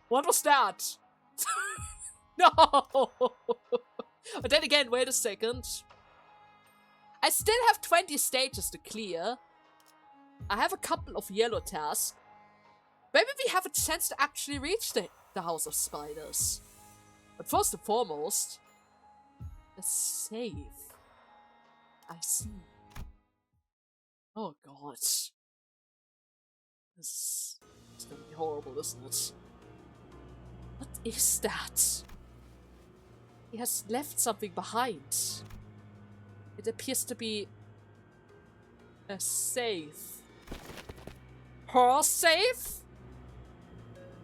What was that? No! But then again, wait a second. I still have 20 stages to clear. I have a couple of yellow tasks. Maybe we have a chance to actually reach the House of Spiders. But first and foremost, the save. I see. Oh god. This is gonna be horrible, isn't it? What is that? He has left something behind. It appears to be a safe. Her safe?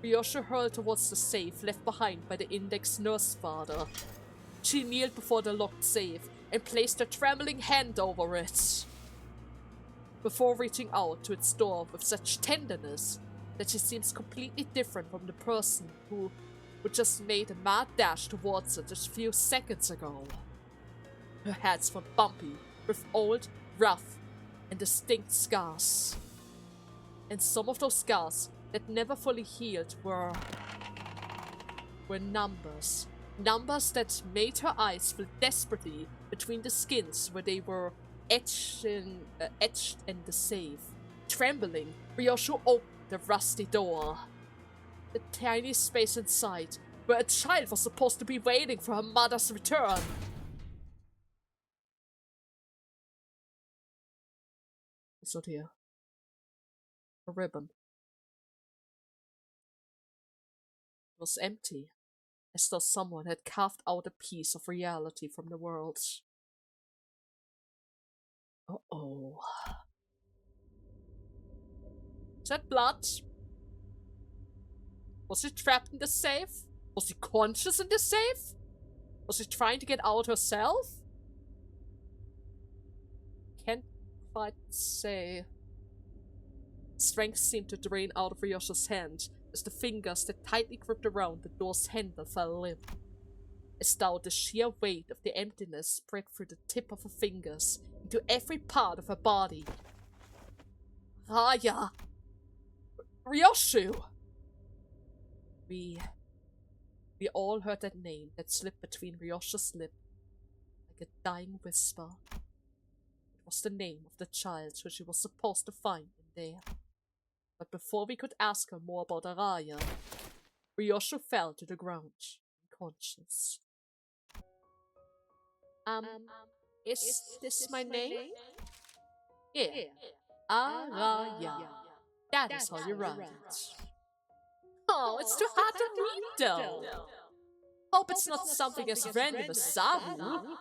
Ryosho hurled towards the safe left behind by the Index nurse father. She kneeled before the locked safe and placed her trembling hand over it, before reaching out to its door with such tenderness that she seems completely different from the person who just made a mad dash towards it just a few seconds ago. Her hands were bumpy, with old, rough, and distinct scars. And some of those scars that never fully healed were numbers. Numbers that made her eyes feel desperately between the skins where they were etched in the safe. Trembling, Ryosho opened the rusty door. The tiny space inside, where a child was supposed to be waiting for her mother's return. It's not here. A ribbon. It was empty, as though someone had carved out a piece of reality from the world. Uh-oh. Is that blood? Was she trapped in the safe? Was she conscious in the safe? Was she trying to get out herself? Can't quite say. Strength seemed to drain out of Ryosho's hand as the fingers that tightly gripped around the door's handle fell limp. As though the sheer weight of the emptiness spread through the tip of her fingers into every part of her body. Raya! Ryosho! We all heard that name that slipped between Ryosho's lips like a dying whisper. It was the name of the child who she was supposed to find in there. But before we could ask her more about Araya, Ryosho fell to the ground, unconscious. Is this my name? Yeah. Araya. That is how you write it. Oh, it's too hard to read, though. Hope it's not something as random as Sabu.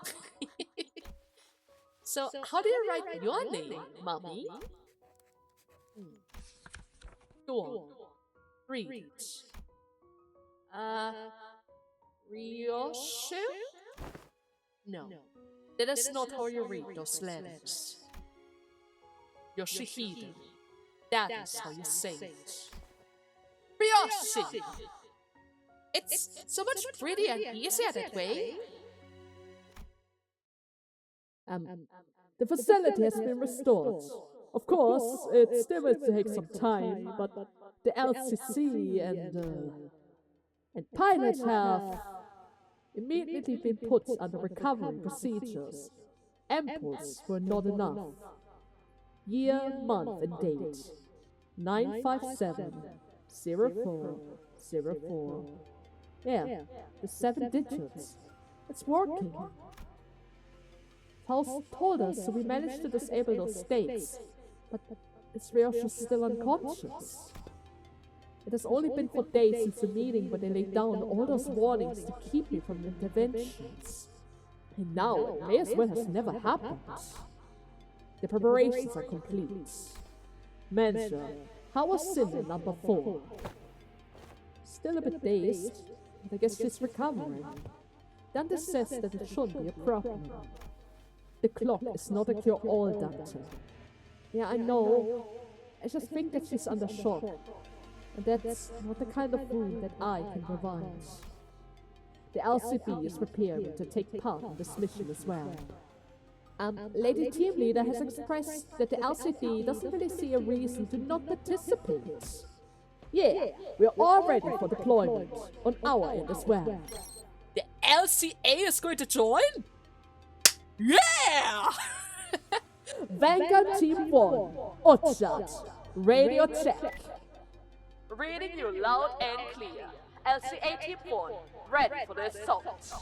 So, how do you write your name, Mommy? Go on. Read. Ryosho? No. That is not how you read those letters. Yoshihide. That is how you say it. Ryoshi! It's so much prettier and easier that way. The facility has been restored. Of course, it still will take some time, but the LCC and pilots have immediately been put under recovery procedures. Ampoules were not enough. Year, month, and date 9570404. Yeah, the 7 digits. It's working. House told us, so we managed to disable those states. But is Ryosho still unconscious? It has only been 4 days since the meeting when they laid down all those warnings to keep me from interventions. And now it may as well have never happened. The preparations are complete. Manager, how was Cinder number 4? Still a bit dazed, but I guess she's recovering. Dante says that it shouldn't be a problem. The clock is not a cure-all, Dante. Yeah, I know. I just think that she's under shock. And that's not the kind of wound that I can provide. The LCB is preparing to take part in this mission as well. Lady Team Leader has expressed that the LCB doesn't really see a reason to not participate. Yeah, we're all ready for deployment, on our end as well. The LCA is going to join? Yeah! Vanguard Team 1, Otchat, radio check. Reading you loud and clear. LCA Team 1, ready for the assault.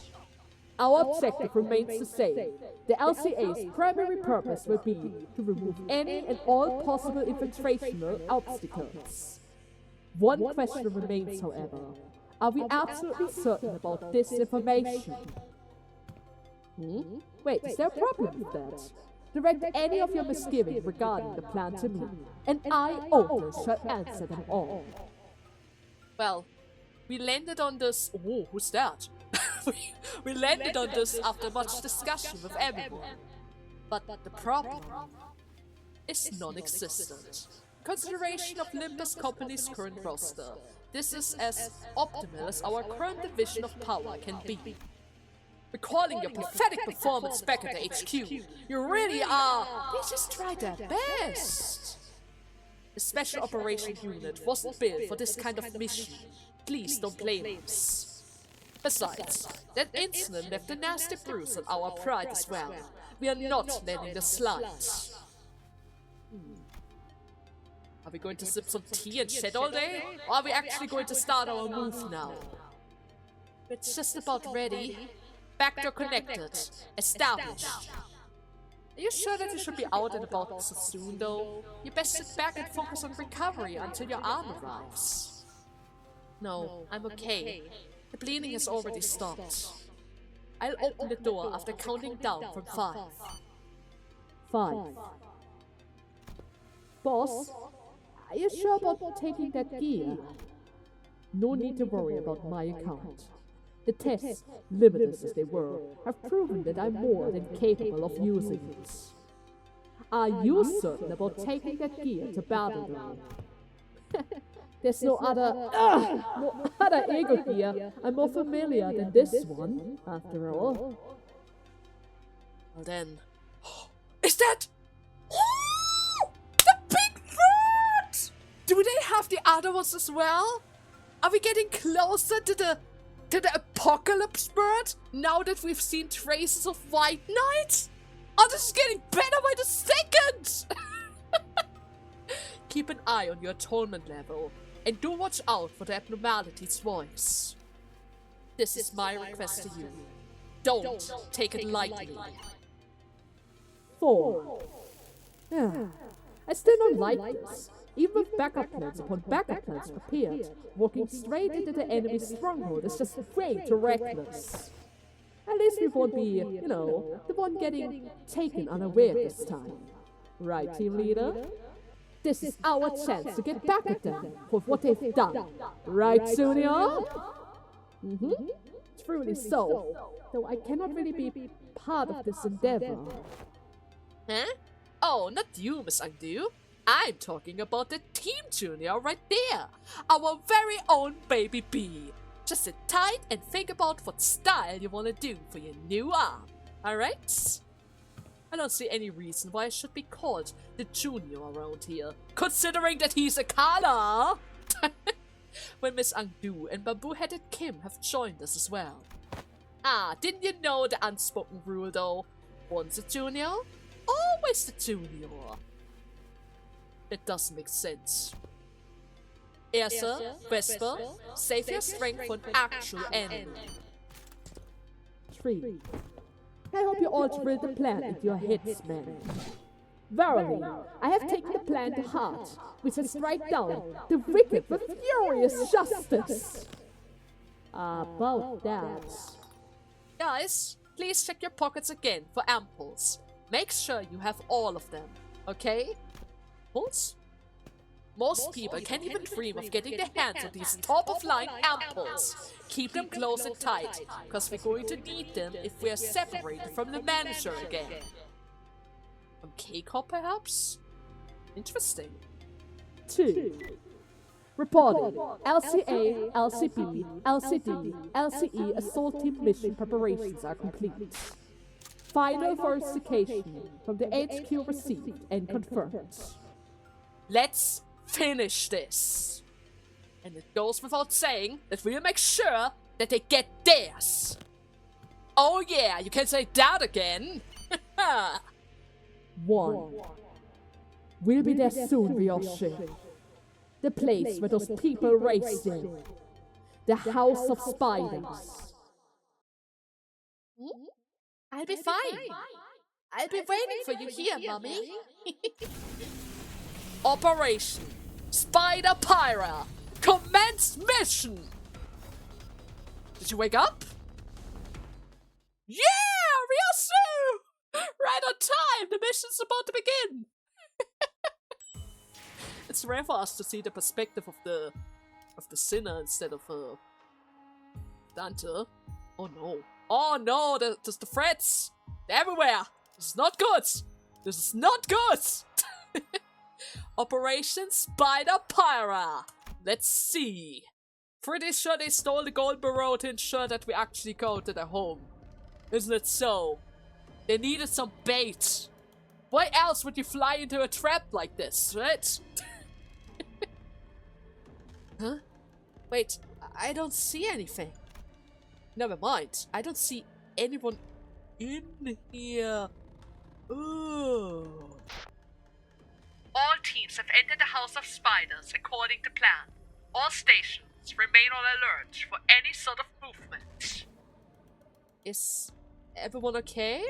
Our objective remains the same. The LCA's primary purpose will be to remove any and all possible infiltrational obstacles. One question remains, however. Are we absolutely certain about this information? Wait, is there a problem with that? Direct any of your misgivings regarding the plan to me, and I only shall answer them all. Well, we landed on this. Whoa, who's that? we landed on this after much discussion with everyone. But the problem is non-existent. Consideration of Limbus Company's current roster, this is as optimal as our current division of power can be. Recalling your pathetic performance back at the HQ, you really are. They just tried their best. The Special Operation Unit wasn't built for this kind of mission. Please don't blame us. Besides, that incident left a nasty bruise on our pride as well. We are not letting this slide. Are we going to sip some tea and chat all day? Or are we actually going to start our move now? It's just about ready. Backdoor connected. Established. Are you sure that you should be out and about so soon, though? You best sit back and focus on recovery until your arm arrives. No, I'm okay. The bleeding has already stopped. I'll open the door after counting down from 5. 5. Boss, are you sure about taking that gear? No need to worry about my account. The tests, limited as they were, have proven that I'm more than capable of using it. Are you certain about taking that gear to battle though? There's no other ego gear I'm more familiar than this one, after all. Well then... Is that... The big bird! Do they have the other ones as well? Are we getting closer to the apocalypse bird now that we've seen traces of White Knight? Oh, this is getting better by the second! Keep an eye on your atonement level, and do watch out for the abnormalities voice. This is my request to you. Don't take it lightly. 4. I still don't like this. Even with backup plans upon backup plans prepared, walking straight into the enemy's stronghold is just way too reckless. At least we won't be, the one getting taken unaware this time. Right, team leader? This is our chance to get back at them for what they've done. Right, Junior? Truly so. Though I cannot really be part of this endeavor. Huh? Oh, not you, Miss Undo. I'm talking about the Team Junior right there. Our very own baby bee. Just sit tight and think about what style you want to do for your new arm. Alright? I don't see any reason why I should be called the Junior around here, considering that he's a color. When Miss Undo and Bamboo-Headed Kim have joined us as well. Ah, didn't you know the unspoken rule though? Once a Junior, always the Junior. That doesn't make sense. Ersa, Vesper, save your strength for an actual enemy. 3. I hope you all drill the plan into your heads, men. Verily, I have taken the plan to heart, which has strike down the wicked with furious justice. About that. Guys, please check your pockets again for ampoules. Make sure you have all of them, okay? Most people can't even dream of getting their hands on these top-of-line ampoules. Keep them close and tight, because we're going to need them if we're separated from the manager again. From K-Corp, perhaps? Interesting. 2. Reporting. LCA, LCB, LCD, LCE assault team mission preparations are complete. Final verification from the HQ received and confirmed. Let's finish this. And it goes without saying that we'll make sure that they get theirs. Oh yeah, you can say that again. 1. We'll be there soon, Ryoshi. The place where those people raced in. The House of Spiders. I'll be fine. I'll be waiting for you here, Mummy. Operation Spider Pyra. Commence mission! Did you wake up? Yeah! Ryosu! Right on time! The mission's about to begin! It's rare for us to see the perspective of the sinner instead of Dante. Oh no. Oh no, there's the threats! They're everywhere! This is not good! This is not good! Operation Spider Pyra! Let's see. Pretty sure they stole the gold barrow to ensure that we actually go to their home. Isn't it so? They needed some bait. Why else would you fly into a trap like this, right? Huh? Wait, I don't see anything. Never mind, I don't see anyone in here. Ooh. All teams have entered the House of Spiders according to plan. All stations remain on alert for any sort of movement. Is everyone okay?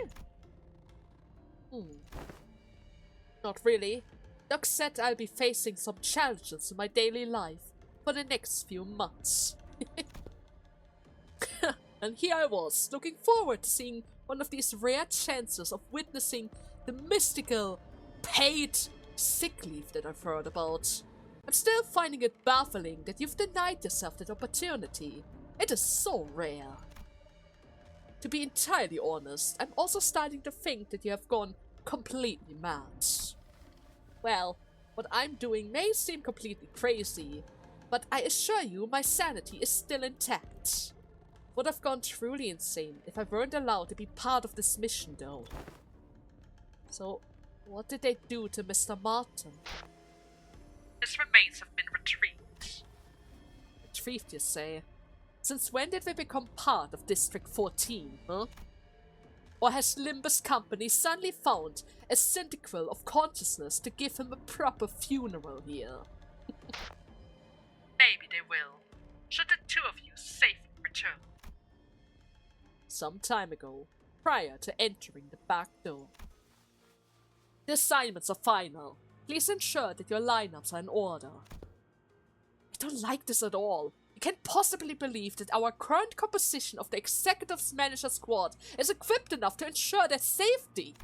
Not really. Doc said I'll be facing some challenges in my daily life for the next few months. And here I was, looking forward to seeing one of these rare chances of witnessing the mystical, paid sick leave that I've heard about. I'm still finding it baffling that you've denied yourself that opportunity. It is so rare. To be entirely honest, I'm also starting to think that you have gone completely mad. Well, what I'm doing may seem completely crazy, but I assure you my sanity is still intact. Would have gone truly insane if I weren't allowed to be part of this mission though. So, what did they do to Mr. Martin? His remains have been retrieved. Retrieved, you say? Since when did we become part of District 14, huh? Or has Limbus Company suddenly found a syndicle of consciousness to give him a proper funeral here? Maybe they will, should the two of you safely return. Some time ago, prior to entering the back door. The assignments are final. Please ensure that your lineups are in order. I don't like this at all. You can't possibly believe that our current composition of the Executive's Manager Squad is equipped enough to ensure their safety.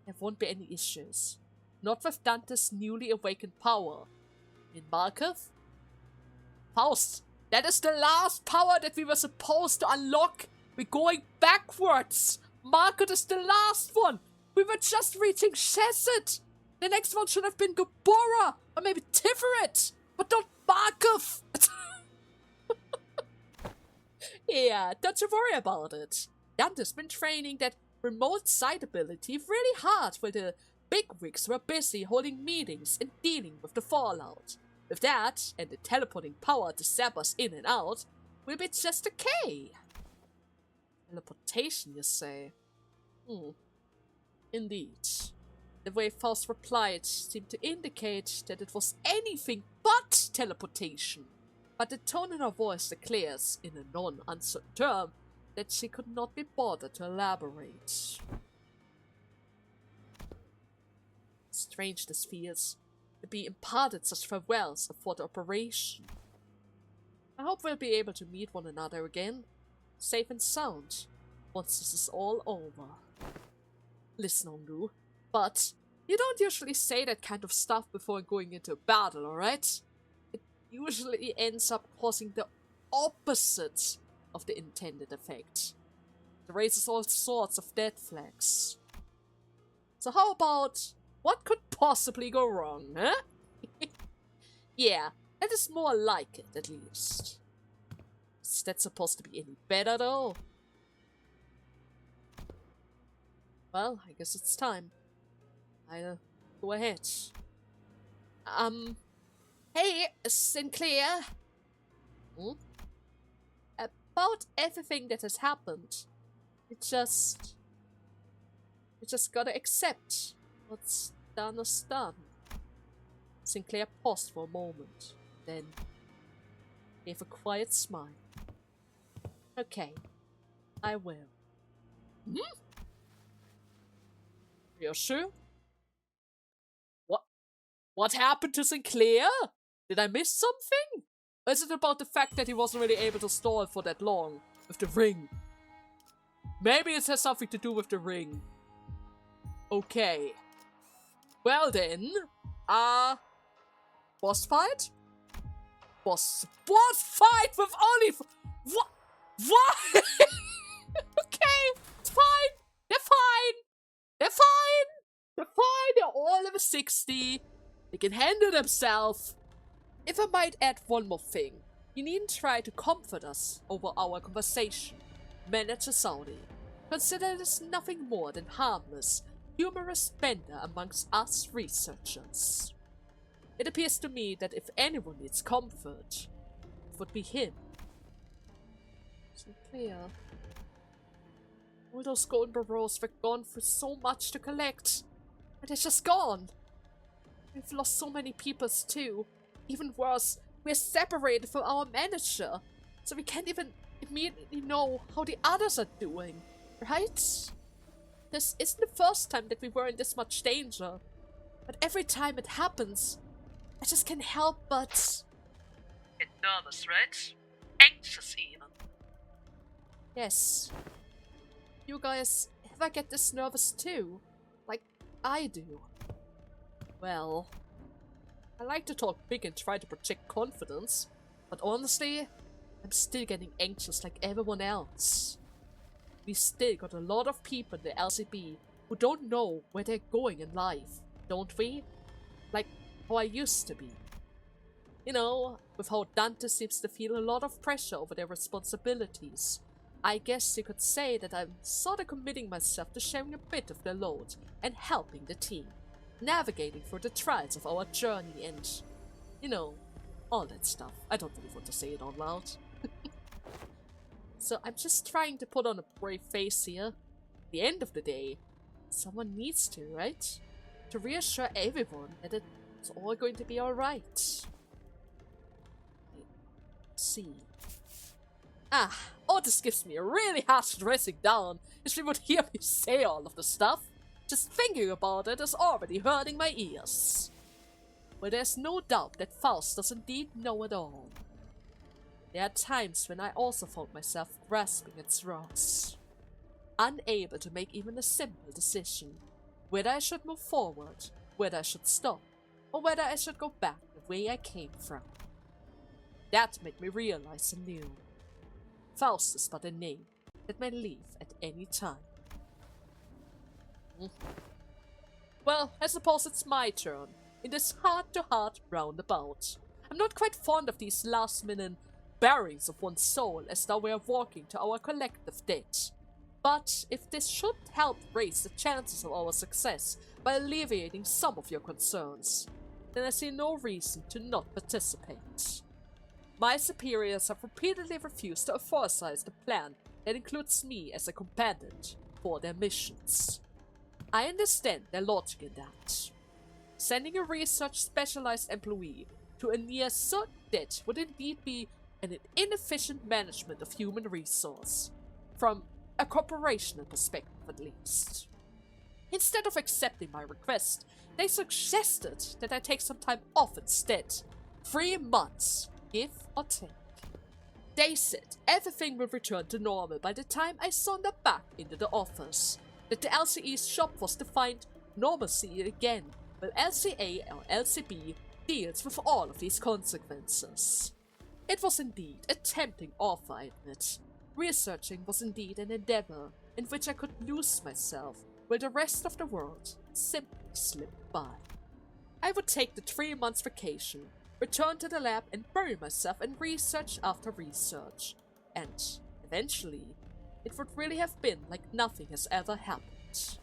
There won't be any issues. Not with Dante's newly awakened power. In Markov? Faust, that is the last power that we were supposed to unlock. We're going backwards. Markov is the last one. We were just reaching Chesed. The next one should have been Gabora, or maybe Tiferet, but not Markov. Yeah, don't you worry about it. Dante's been training that remote sight ability really hard while the bigwigs were busy holding meetings and dealing with the fallout. With that, and the teleporting power to zap us in and out, we'll be just okay. Teleportation, you say? Indeed. The way Faust replied seemed to indicate that it was anything but teleportation. But the tone in her voice declares, in a non-uncertain term, that she could not be bothered to elaborate. Strange this feels, to be imparted such farewells before the operation. I hope we'll be able to meet one another again, safe and sound, once this is all over. Listen, Ongu, but you don't usually say that kind of stuff before going into a battle, alright? It usually ends up causing the opposite of the intended effect. It raises all sorts of dead flags. So how about, what could possibly go wrong, huh? Yeah, that is more like it, at least. Is that supposed to be any better, though? Well, I guess it's time. I'll go ahead. Hey, Sinclair. Hmm? About everything that has happened. You just gotta accept what's done is done. Sinclair paused for a moment, then gave a quiet smile. Okay, I will. Hmm? You're sure? What happened to Sinclair? Did I miss something? Or is it about the fact that he wasn't really able to stall for that long with the ring? Maybe it has something to do with the ring. Okay. Well then, boss fight? Boss fight with only what? Okay, it's fine. They're fine. They're fine. They're fine. They're all over 60. They can handle themselves. If I might add one more thing, you needn't try to comfort us over our conversation. Manager Saudi, consider this nothing more than harmless, humorous banter amongst us researchers. It appears to me that if anyone needs comfort, it would be him. Sinclair. All those golden barrows were gone through so much to collect, but they're just gone. We've lost so many peoples too. Even worse, we're separated from our manager, so we can't even immediately know how the others are doing, right? This isn't the first time that we were in this much danger, but every time it happens, I just can't help but get nervous, right? Anxious even. Yes. You guys ever get this nervous too? Like I do. Well, I like to talk big and try to project confidence, but honestly, I'm still getting anxious like everyone else. We still got a lot of people in the LCB who don't know where they're going in life, don't we? Like how I used to be. You know, with how Dante seems to feel a lot of pressure over their responsibilities. I guess you could say that I'm sort of committing myself to sharing a bit of the load and helping the team, navigating through the trials of our journey and, you know, all that stuff. I don't really want to say it out loud. So I'm just trying to put on a brave face here. At the end of the day, someone needs to, right? To reassure everyone that it's all going to be alright. Let's see. All this gives me a really hard dressing down, if you would hear me say all of the stuff. Just thinking about it is already hurting my ears. But there's no doubt that Faust does indeed know it all. There are times when I also found myself grasping at straws, unable to make even a simple decision, whether I should move forward, whether I should stop, or whether I should go back the way I came from. That made me realize anew. Faust is but a name that may leave at any time. Well, I suppose it's my turn, in this heart-to-heart roundabout. I'm not quite fond of these last-minute bearings of one's soul as though we are walking to our collective death. But if this should help raise the chances of our success by alleviating some of your concerns, then I see no reason to not participate. My superiors have repeatedly refused to authorize the plan that includes me as a combatant for their missions. I understand their logic in that. Sending a research specialized employee to a near certain death would indeed be an inefficient management of human resource, from a corporational perspective at least. Instead of accepting my request, they suggested that I take some time off instead. 3 months, give or take. They said everything will return to normal by the time I saunter back into the office, that the LCE's job was to find normalcy again, while LCA or LCB deals with all of these consequences. It was indeed a tempting offer, I admit. Researching was indeed an endeavor in which I could lose myself, while the rest of the world simply slipped by. I would take the 3 months vacation, return to the lab and bury myself in research after research, and, eventually, it would really have been like nothing has ever happened.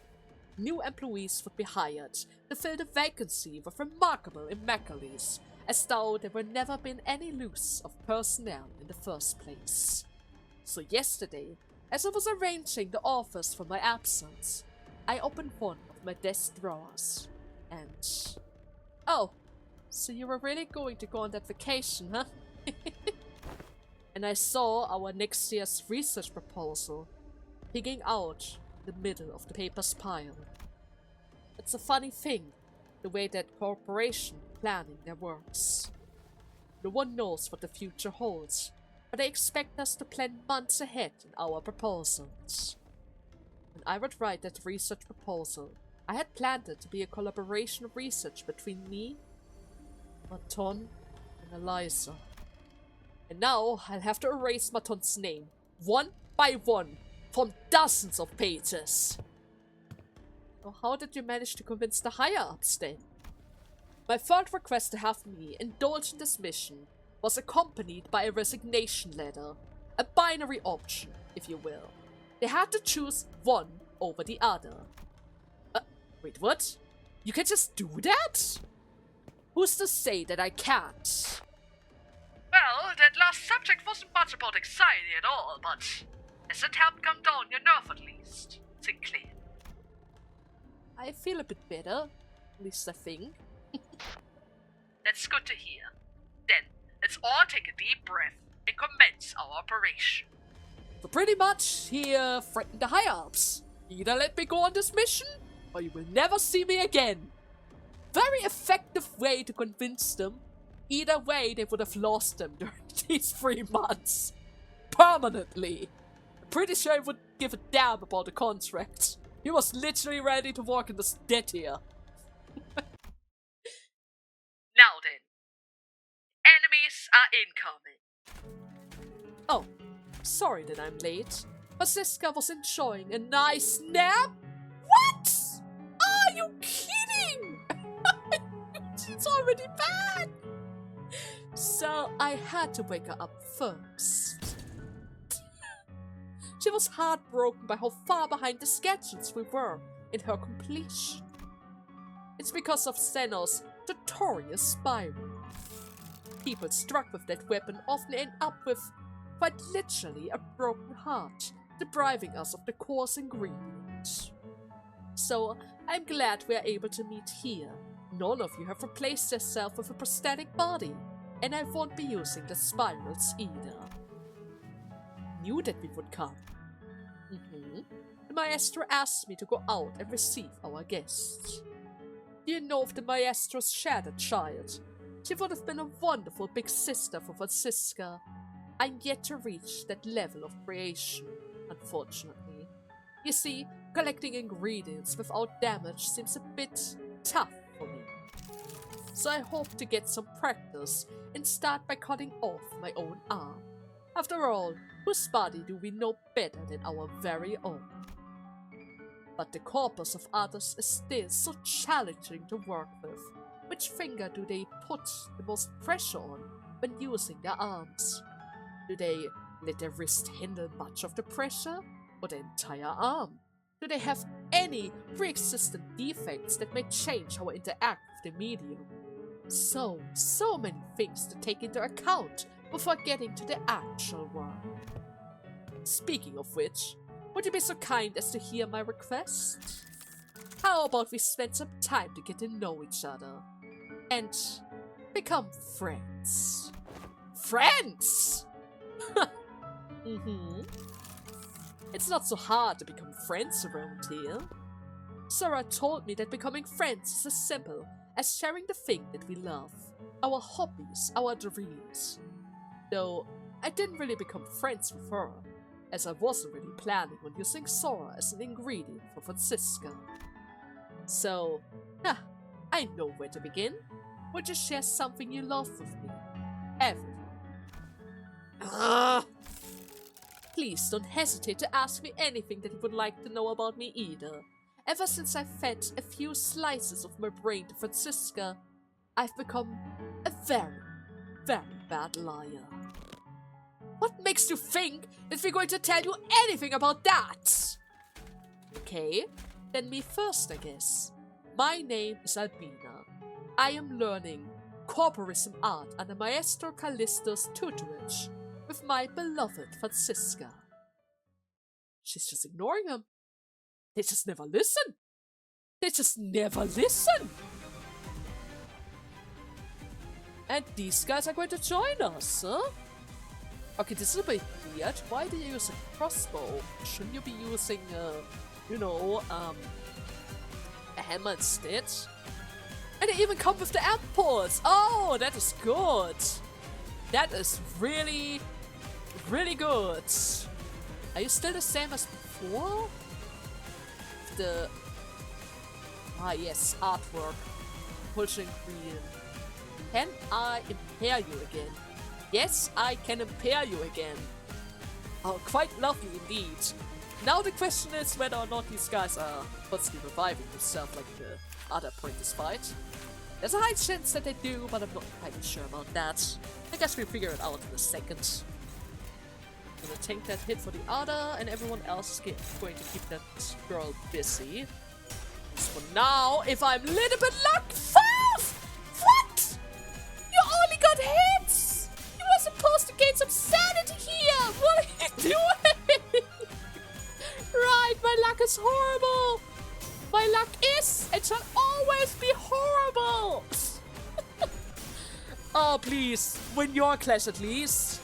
New employees would be hired to fill the vacancy with remarkable immaculates, as though there were never been any loss of personnel in the first place. So yesterday, as I was arranging the office for my absence, I opened one of my desk drawers, and... Oh, so you were really going to go on that vacation, huh? And I saw our next year's research proposal picking out the middle of the paper's pile. It's a funny thing, the way that corporation planning their works. No one knows what the future holds, but they expect us to plan months ahead in our proposals. When I would write that research proposal, I had planned it to be a collaboration of research between me, Maton, and Eliza. And now I'll have to erase Maton's name, one by one, from dozens of pages. So how did you manage to convince the higher-ups then? My third request to have me indulge in this mission was accompanied by a resignation letter, a binary option, if you will. They had to choose one over the other. Wait, what? You can just do that? Who's to say that I can't? Well, that last subject wasn't much about anxiety at all, but as it helped calm down your nerve at least, Sinclair. I feel a bit better, at least I think. That's good to hear. Then, let's all take a deep breath and commence our operation. So pretty much, he threatened the higher-ups. Either let me go on this mission, or you will never see me again. Very effective way to convince them. Either way, they would have lost them during these 3 months. Permanently. I'm pretty sure he wouldn't give a damn about the contract. He was literally ready to walk in the dead here. Now then. Enemies are incoming. Oh, sorry that I'm late. Basiska was enjoying a nice nap? What? Are you kidding? She's already back. So I had to wake her up first. She was heartbroken by how far behind the schedules we were in her completion. It's because of Xenos' notorious spiral. People struck with that weapon often end up with, quite literally, a broken heart, depriving us of the course ingredient. So I'm glad we are able to meet here. None of you have replaced yourself with a prosthetic body, and I won't be using the spirals either. Knew that we would come. The maestro asked me to go out and receive our guests. Do you know of the maestro's shattered child? She would have been a wonderful big sister for Francisca. I'm yet to reach that level of creation, unfortunately. You see, collecting ingredients without damage seems a bit tough for me. So I hope to get some practice and start by cutting off my own arm. After all, whose body do we know better than our very own? But the corpus of others is still so challenging to work with. Which finger do they put the most pressure on when using their arms? Do they let their wrist handle much of the pressure, or the entire arm? Do they have any pre-existent defects that may change how I interact with the medium? So many things to take into account before getting to the actual work. Speaking of which, would you be so kind as to hear my request? How about we spend some time to get to know each other and become friends? Friends! It's not so hard to become friends around here. Sora told me that becoming friends is as simple as sharing the thing that we love, our hobbies, our dreams. Though I didn't really become friends with her, as I wasn't really planning on using Sora as an ingredient for Francisca. So, I know where to begin. Would you share something you love with me? Everything. Please don't hesitate to ask me anything that you would like to know about me either. Ever since I fed a few slices of my brain to Francisca, I've become a very, very bad liar. What makes you think that we're going to tell you anything about that? Okay, then me first, I guess. My name is Albina. I am learning corporism art under Maestro Callisto's tutorage with my beloved Francisca. She's just ignoring him. They just never listen. They just never listen. And these guys are going to join us, huh? Okay, this is a bit weird. Why do you use a crossbow? Shouldn't you be using, a hammer instead? And they even come with the ampoules! Oh, that is good! That is really, really good. Are you still the same as before? The... Ah yes, artwork. Pushing green. Can I impair you again? Yes, I can impair you again. Oh, quite lovely indeed. Now the question is whether or not these guys are constantly reviving themselves like the other Pointers fight. There's a high chance that they do, but I'm not entirely sure about that. I guess we'll figure it out in a second. I'm gonna tank that hit for the other, and everyone else is going to keep that girl busy. Just for now, if I'm a little bit lucky. 5! What? You only got hits! You were supposed to gain some sanity here! What are you doing? Right, my luck is horrible! My luck is and shall always be horrible! Oh, please, win your clash at least.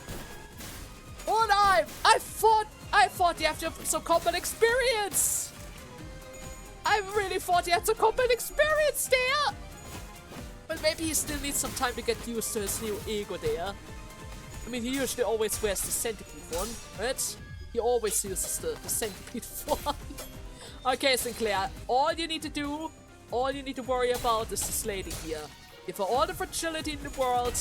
What I thought you have to have some combat experience! I really thought you had some combat experience there! But maybe he still needs some time to get used to his new ego there. I mean, he usually always wears the centipede one, right? He always uses the centipede one. Okay, Sinclair, all you need to worry about is this lady here. Give her all the fragility in the world.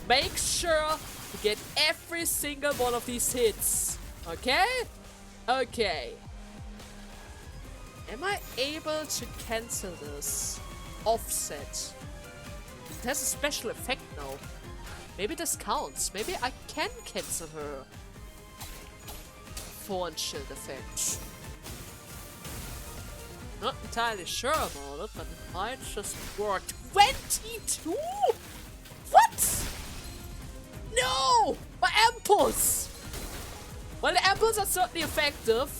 Make sure to get every single one of these hits. Okay? Okay. Am I able to cancel this? Offset. It has a special effect now. Maybe this counts. Maybe I can cancel her Thorn Shield effect. Not entirely sure about it, but it might just work. 22? What? No! My ampoules! Well, the ampoules are certainly effective.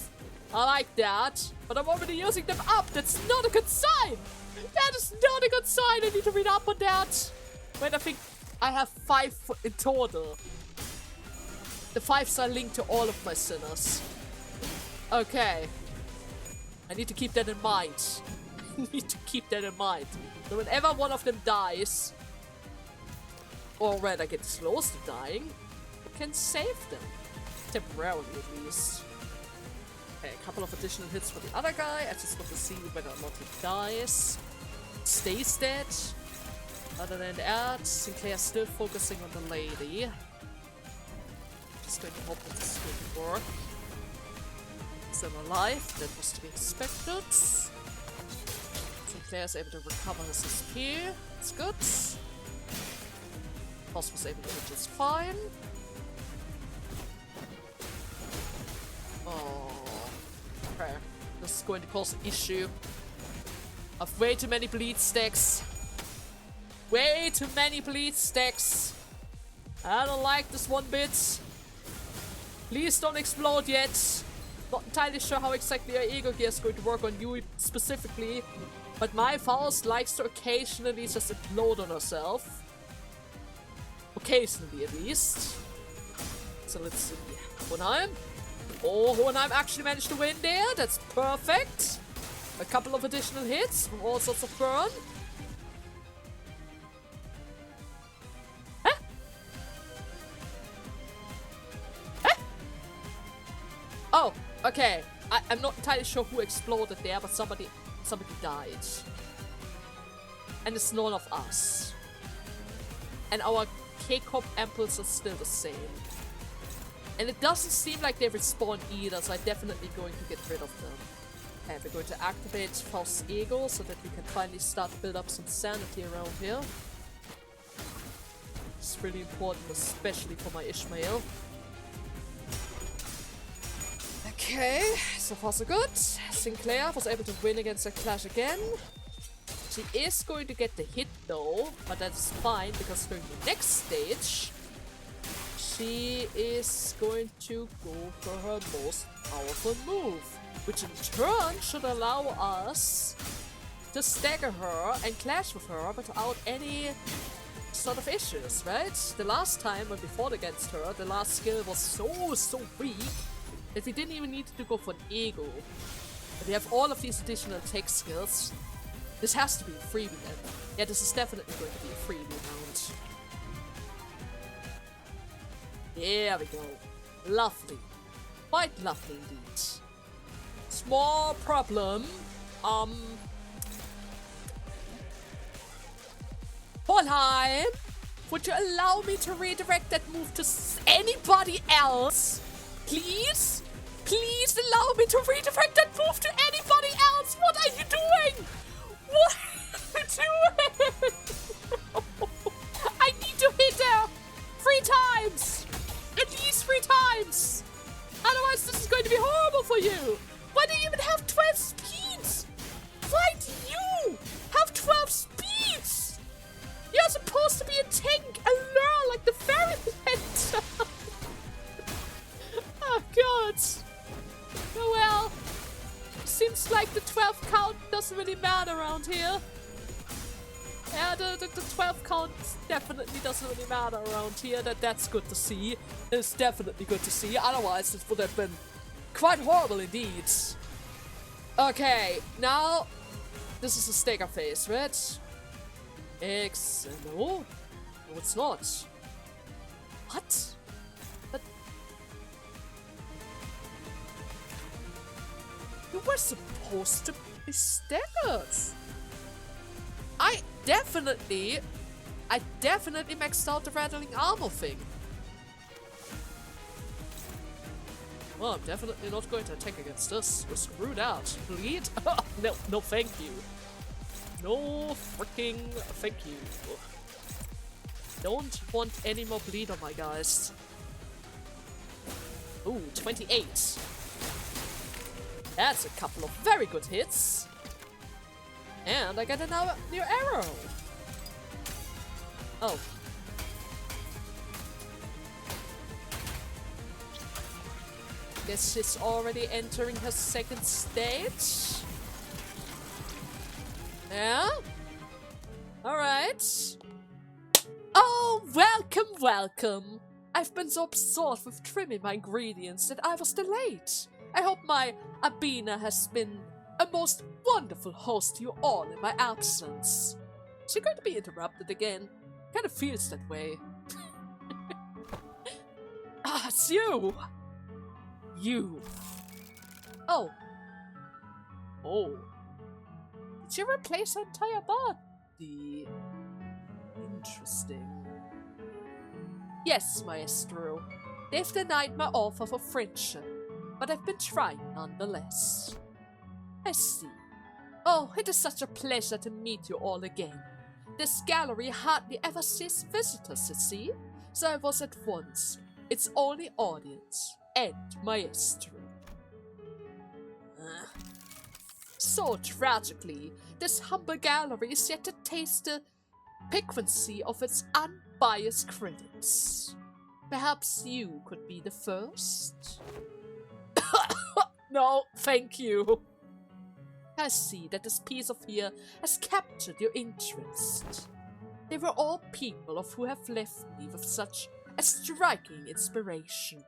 I like that. But I'm already using them up. That's not a good sign. That is not a good sign. I need to read up on that. Wait, I think I have 5 in total. The 5s are linked to all of my sinners. Okay. I need to keep that in mind. I need to keep that in mind. So whenever one of them dies, or rather gets close to dying, I can save them. Temporarily at least. Okay, a couple of additional hits for the other guy. I just want to see whether or not he dies. Stays dead. Other than that, Sinclair's still focusing on the lady. Just going to hope that this is going to work. Still alive, that was to be expected. Sinclair's able to recover his SP. That's good. Boss was able to hit just fine. Oh, okay. This is going to cause an issue of way too many bleed stacks. Way too many bleed stacks. I don't like this one bit. Please don't explode yet. Not entirely sure how exactly your ego gear is going to work on you specifically, but my Faust likes to occasionally just implode on herself. Occasionally, at least. So let's see. Hohenheim. Oh, Hohenheim actually managed to win there. That's perfect. A couple of additional hits from all sorts of burn. Huh? Huh? Oh. Okay, I'm not entirely sure who exploded there, but somebody died. And it's none of us. And our K-Cop ampoules are still the same. And it doesn't seem like they respawn either, so I'm definitely going to get rid of them. Okay, we're going to activate Faust's Ego so that we can finally start to build up some sanity around here. It's really important, especially for my Ishmael. Okay, so far so good. Sinclair was able to win against a clash again. She is going to get the hit though, but that's fine because during the next stage, she is going to go for her most powerful move, which in turn should allow us to stagger her and clash with her without any sort of issues, right? The last time when we fought against her, the last skill was so weak that we didn't even need to go for an ego. But we have all of these additional tech skills. This has to be a freebie then. Yeah, this is definitely going to be a freebie round. There we go. Lovely. Quite lovely indeed. Small problem. Polheim, would you allow me to redirect that move to anybody else? Please? Please allow me to redirect that move to anybody else! What are you doing? What are you doing? I need to hit her 3 times! At least 3 times! Otherwise this is going to be horrible for you! Why do you even have 12 speeds? Why do you have 12 speeds? You're supposed to be a tank, a lure like the fairy land. Oh god. Oh well. Seems like the 12 count doesn't really matter around here. Yeah, the 12 count definitely doesn't really matter around here. That's good to see. It's definitely good to see. Otherwise, it would have been quite horrible indeed. Okay, now this is a stagger phase, right? X. No, it's not. What? But you were supposed to be staggered. I definitely maxed out the rattling armor thing. Well, I'm definitely not going to attack against this. We're screwed out. Bleed? No, thank you. No freaking thank you. Don't want any more bleed on my guys. Ooh, 28. That's a couple of very good hits. And I get a new arrow. Oh. Guess she's already entering her second stage. Yeah? Alright. Oh, welcome. I've been so absorbed with trimming my ingredients that I was delayed. I hope my Abina has been a most wonderful host to you all in my absence. Is she going to be interrupted again? Kind of feels that way. Ah, it's you! You. Oh. Oh. Did you replace her entire body? Interesting. Yes, Maestro. They've denied my offer for friendship, but I've been trying nonetheless. I see. Oh, it is such a pleasure to meet you all again. This gallery hardly ever sees visitors, you see, so I was at once its only audience and Maestro. So tragically, this humble gallery is yet to taste the piquancy of its unbiased critics. Perhaps you could be the first? No, thank you. I see that this piece of here has captured your interest. They were all people of who have left me with such a striking inspiration.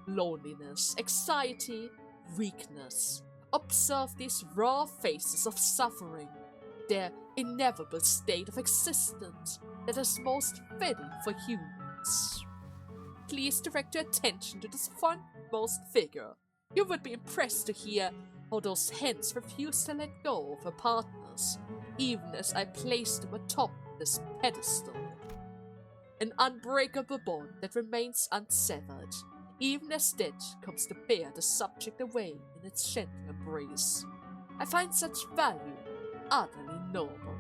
Loneliness, anxiety, weakness. Observe these raw faces of suffering, their inevitable state of existence that is most fitting for humans. Please direct your attention to this frontmost figure. You would be impressed to hear how those hens refuse to let go of her partners, even as I place them atop this pedestal. An unbreakable bond that remains unsevered, even as death comes to bear the subject away in its gentle embrace. I find such value utterly noble.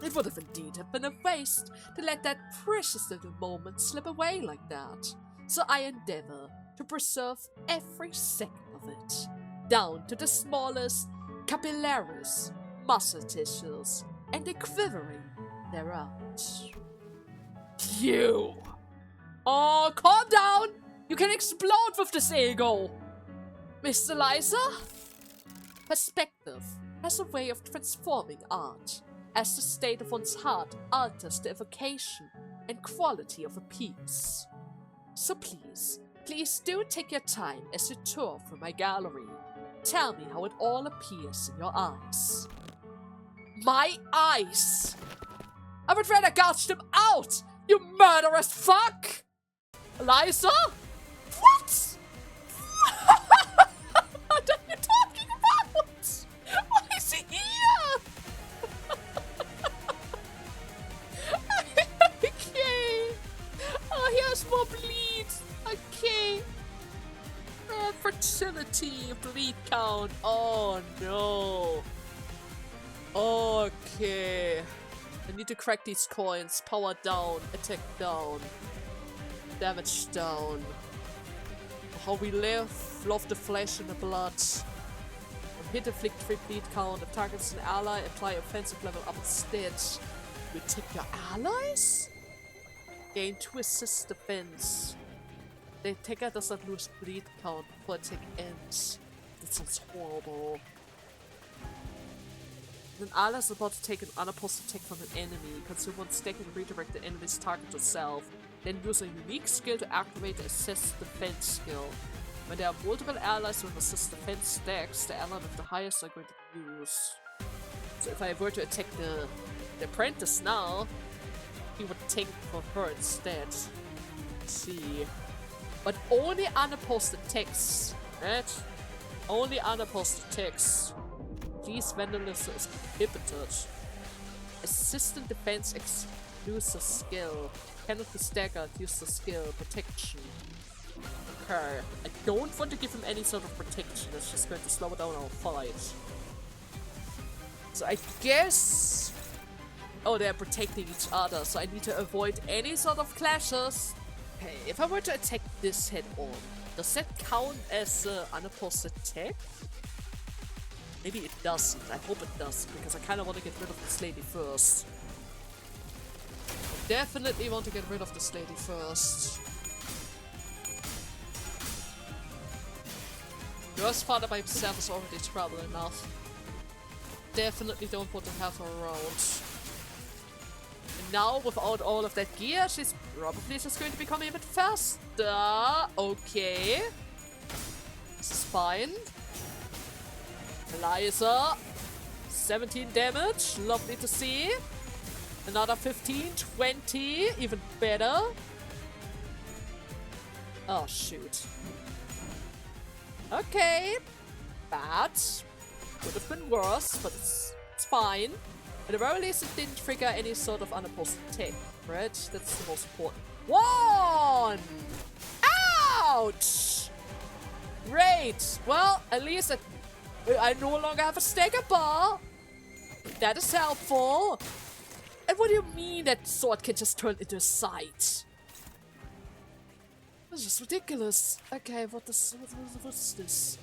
It would have indeed have been a waste to let that precious little moment slip away like that, so I endeavor to preserve every second of it, down to the smallest capillaries, muscle tissues and a quivering thereout. You! Oh, calm down! You can explode with this ego! Mr. Liza? Perspective has a way of transforming art, as the state of one's heart alters the evocation and quality of a piece. So please do take your time as you tour through my gallery. Tell me how it all appears in your eyes. My eyes! I would rather gouge them out, you murderous fuck! Liza? What? What are you talking about? Why is he here? Okay. Oh, he has more bleed. Okay. Fertility, bleed count. Oh no. Okay. I need to crack these coins. Power down, attack down, damage down. How we live, love the flesh and the blood. Hit inflict 3 bleed count. If targets an ally, apply offensive level up instead. You take your allies? Gain 2 assist defense. The attacker does not lose bleed count before attack ends. That sounds horrible. An ally is about to take an unopposed attack from an enemy. Consume 1 stack and redirect the enemy's target to self. Then use a unique skill to activate the assist defense skill. When there are multiple allies with assist defense stacks, the ally with the highest are going to use. So if I were to attack the apprentice now, he would take for her instead. Let's see. But only unopposed attacks, right? Only unopposed attacks. Please, vandalism is prohibited. Assistant defense exclusive skill. Cannot be staggered, use the skill. Protection. Okay. I don't want to give him any sort of protection, that's just going to slow down our fight. So I guess... Oh, they're protecting each other, so I need to avoid any sort of clashes. Okay, if I were to attack this head on, does that count as an unopposed attack? Maybe it doesn't. I hope it does, because I kind of want to get rid of this lady first. Definitely want to get rid of this lady first. Nurse father by himself is already trouble enough. Definitely don't want to have her around. And now, without all of that gear, she's probably just going to become a bit faster. Okay. This is fine. Eliza. 17 damage. Lovely to see. Another 15, 20. Even better. Oh, shoot. Okay. Bad. Would have been worse, but it's fine. At the very least, it didn't trigger any sort of unopposed attack, right? That's the most important. 1! Ouch! Great. Well, at least I no longer have a stagger bar. That is helpful. And what do you mean that sword can just turn into a sight? That's just ridiculous. Okay, what is this?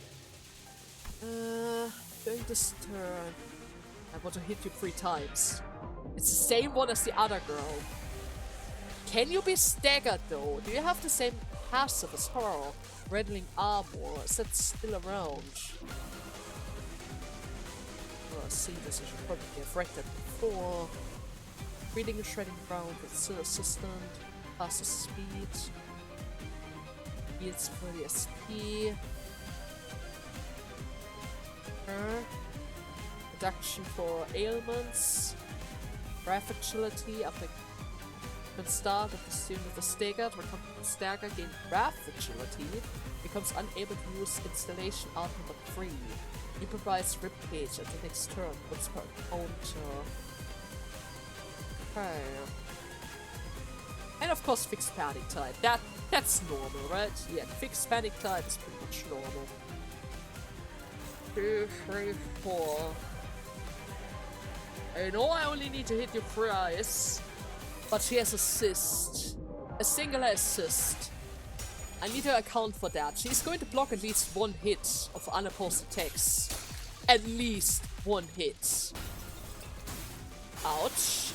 During this turn, I want to hit you 3 times. It's the same one as the other girl. Can you be staggered though? Do you have the same passive as her? Rattling armor, is that still around? Oh, I see this, I should probably have read that before. Reading and shredding ground with still assistant, faster speed, yields for the SP, reduction for ailments, breath agility after when start of the student with the stagger, when the stagger gains breath agility, becomes unable to use installation art number 3. Improvise ribcage at the next turn, puts per counter. Okay. And of course fixed panic time. That's normal, right? Yeah, fixed panic time is pretty much normal. 2, 3, 4. I know I only need to hit you thrice, but she has assist. A singular assist. I need to account for that. She's going to block at least 1 hit of unopposed attacks. At least 1 hit. Ouch.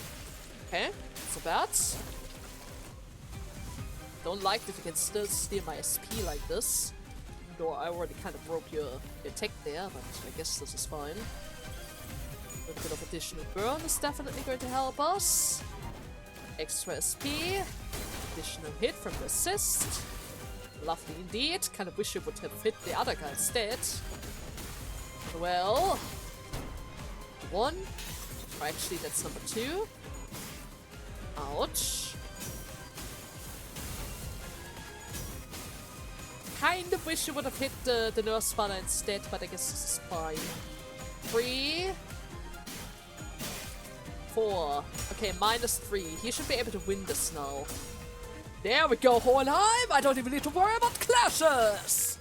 Okay, so bad. Don't like that you can still steal my SP like this. Though I already kind of broke your tech there, but I guess this is fine. A bit of additional burn is definitely going to help us. Extra SP. Additional hit from the assist. Lovely indeed. Kind of wish you would have hit the other guy instead. Well. 1. Or actually, that's number 2. Ouch. Kind of wish you would have hit the nurse spanner instead, but I guess this is fine. 3. 4. Okay, -3. He should be able to win this now. There we go, Hohenheim! I don't even need to worry about clashes!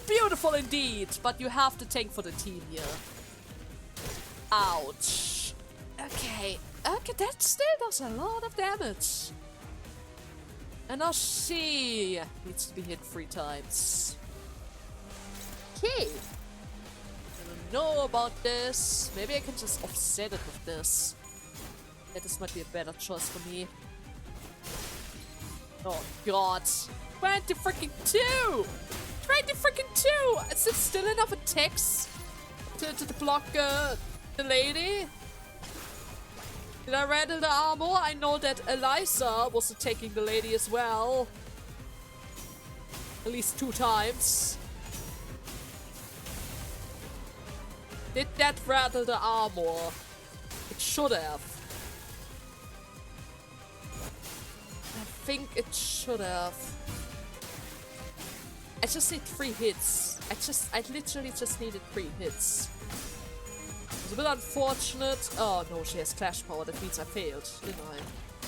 Beautiful indeed, but you have to tank for the team here. Ouch. Okay, that still does a lot of damage. And now she needs to be hit 3 times. Okay. I don't know about this. Maybe I can just offset it with this. Yeah, this might be a better choice for me. Oh god. 20 freaking 2! 20 freaking 2! Is it still enough attacks to block the lady? Did I rattle the armor? I know that Eliza was attacking the lady as well. At least 2 times. Did that rattle the armor? It should have. I think it should have. I just need 3 hits. I literally just needed 3 hits. It's a bit unfortunate. Oh no, she has clash power. That means I failed, didn't I?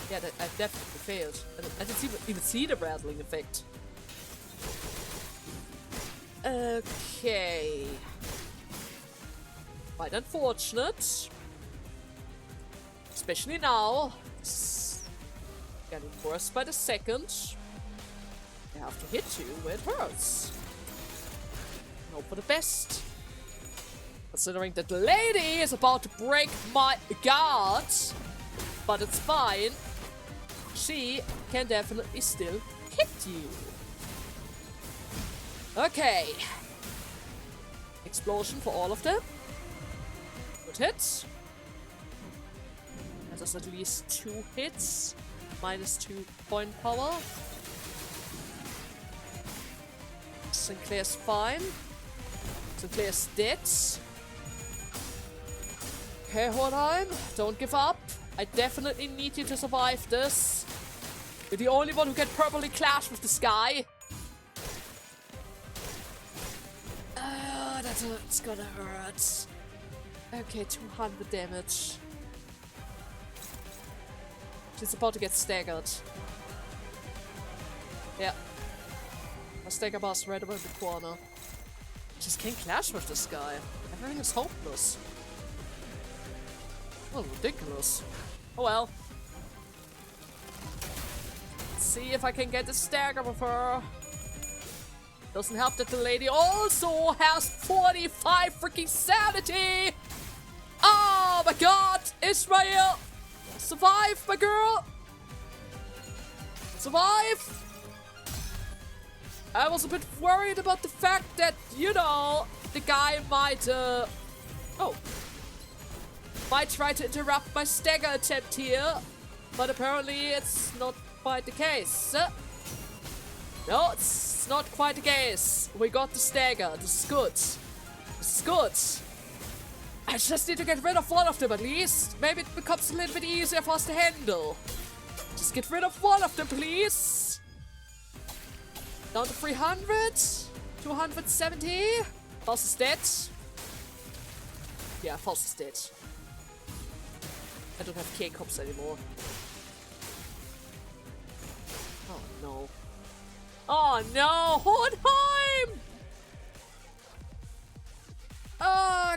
Yeah, I definitely failed. I didn't even see the rattling effect. Okay. Quite unfortunate. Especially now. It's getting worse by the second. I have to hit you where it hurts. Hope for the best. Considering that the lady is about to break my guard. But it's fine. She can definitely still hit you. Okay. Explosion for all of them. Good hit. That is at least 2 hits. -2 point power. Sinclair's fine. Sinclair's dead. Okay, Hohenheim, don't give up. I definitely need you to survive this. You're the only one who can properly clash with this guy. That's gonna hurt. Okay, 200 damage. She's about to get staggered. Yeah. A stagger bar's right around the corner. Just can't clash with this guy. Everything is hopeless. Oh, ridiculous. Oh well. Let's see if I can get a stagger with her. Doesn't help that the lady also has 45 freaking sanity! Oh my god! Israel! Survive, my girl! Survive! I was a bit worried about the fact that, you know, the guy might, might try to interrupt my stagger attempt here, but apparently it's not quite the case. No, it's not quite the case. We got the stagger. This is good. This is good. I just need to get rid of one of them at least. Maybe it becomes a little bit easier for us to handle. Just get rid of one of them, please. Down to 300. 270. False is dead. Yeah, False is dead. I don't have K-Cops anymore. Oh no. Oh no! Hohenheim!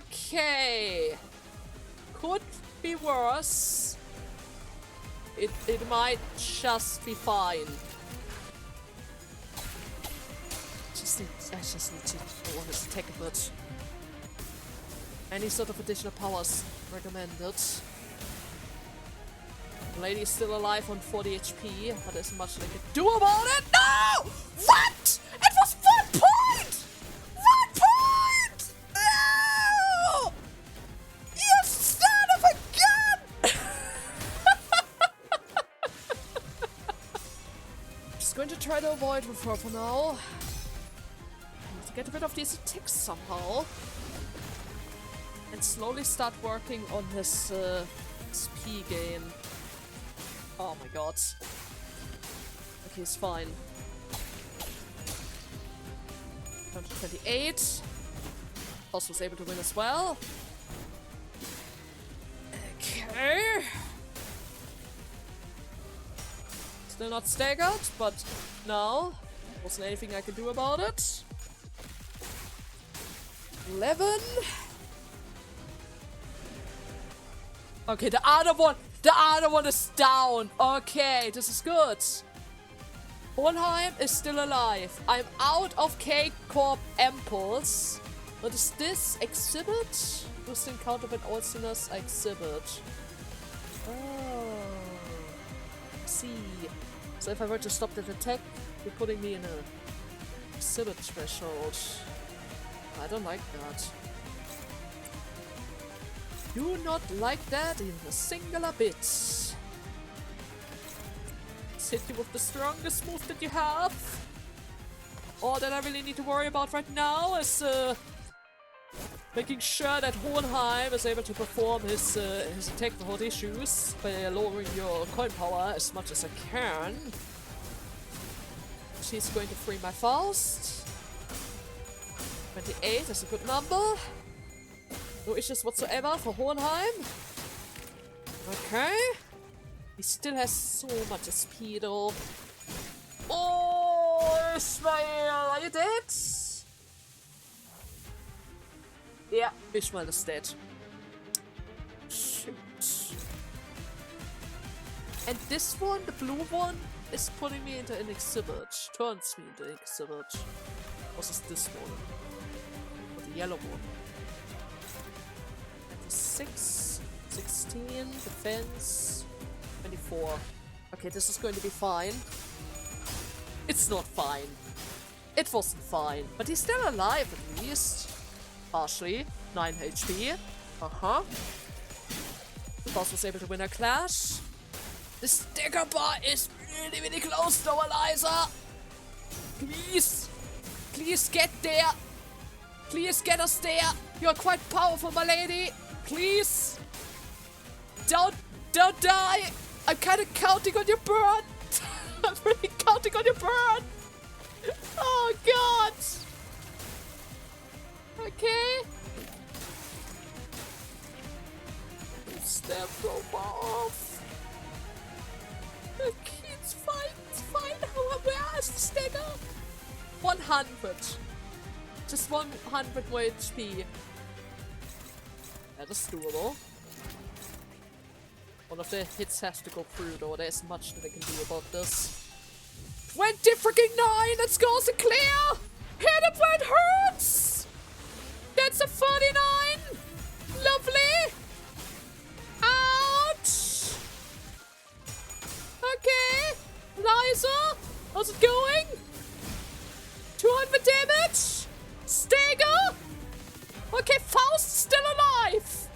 Okay. Could be worse. It might just be fine. I just need to want to take a bit. Any sort of additional powers recommended. The lady's still alive on 40 HP, but there's much they can do about it. No! What? It was 1 point! 1 point! No! You son of a gun! Just going to try to avoid with her for now. I need to get rid of these attacks somehow. And slowly start working on his SP gain. Oh my god. Okay, it's fine. 128. Also was able to win as well. Okay. Still not staggered, but no. Wasn't anything I could do about it. 11. Okay, the other one is down. Okay, this is good. Hohenheim is still alive. I'm out of K-Corp Impulse. What is this? Exhibit? Boosting counter when all sinners exhibit. Oh. I see. So if I were to stop that attack, you're putting me in a exhibit threshold. I don't like that. Do not like that in a singular bit. Let's hit you with the strongest move that you have. All that I really need to worry about right now is making sure that Hohenheim is able to perform his attack without issues by lowering your coin power as much as I can. She's going to free my Faust. 28 is a good number. No issues whatsoever for Hohenheim. Okay. He still has so much speed though. Oh, Ishmael, are you dead? Yeah, Ishmael is dead. Shoot. And this one, the blue one, is putting me into an exhibit. Turns me into an exhibit. What is this one? Or the yellow one? 6, 16, defense, 24. Okay, this is going to be fine. It's not fine. It wasn't fine, but he's still alive at least. Partially. 9 HP. Uh-huh. The boss was able to win a clash. The sticker bar is really, really close to Eliza. Please. Please get there. Please get us there. You're quite powerful, my lady. Please! Don't die! I'm kind of counting on your burn! I'm really counting on your burn! Oh god! Okay. Step rope off. Okay, it's fine, it's fine. Where is the stagger? 100. Just 100 more HP. That is doable. One of the hits has to go through though, there isn't much that I can do about this. 20 freaking 9! Let's go, it's clear! Hit it where it hurts! That's a 49! Lovely! Ouch! Okay! Liza! How's it going? 200 damage! Stagger! Okay, Faust is still alive!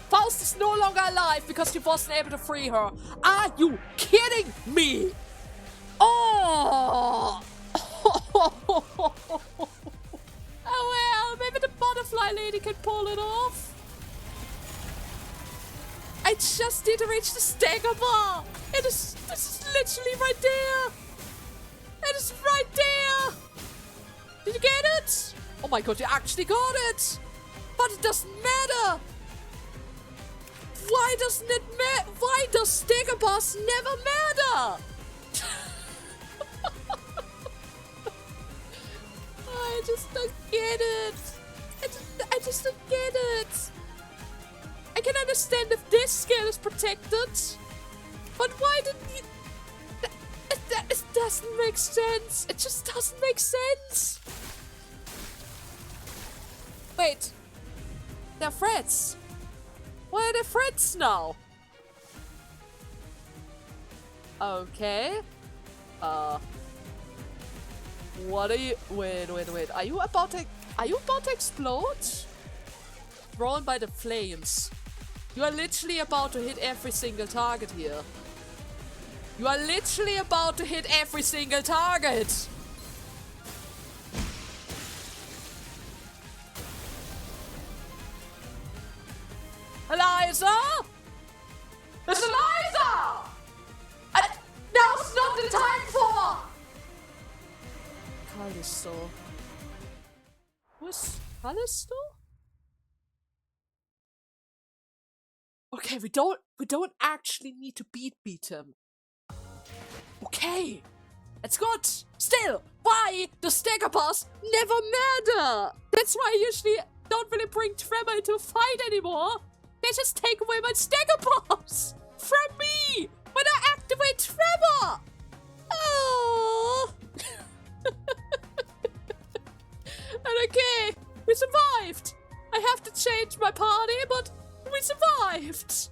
Faust is no longer alive because you wasn't able to free her. Are you kidding me? Oh! Oh well, maybe the butterfly lady can pull it off. I just need to reach the stagger bar. This is literally right there. It is right there. Did you get it? Oh my god, you actually got it! But it doesn't matter! Why doesn't it matter? Why does stagger bars never matter? I just don't get it. I just don't get it. I can understand if this skill is protected, but why didn't you... It doesn't make sense. It just doesn't make sense. Wait. They're threats. Why are they threats now? Okay. What are you? Wait. Are you about to explode? Drawn by the flames. You are literally about to hit every single target here. You are literally about to hit every single target. Eliza! It's Eliza! Now's not the time for... Callisto. Who's Callisto? Okay, we don't actually need to beat him. Okay, that's good. Still, why the stagger pass never matter? That's why I usually don't really bring Trevor into a fight anymore. They just take away my stagger pass from me when I activate Trevor. Oh. And okay, we survived. I have to change my party, but we survived.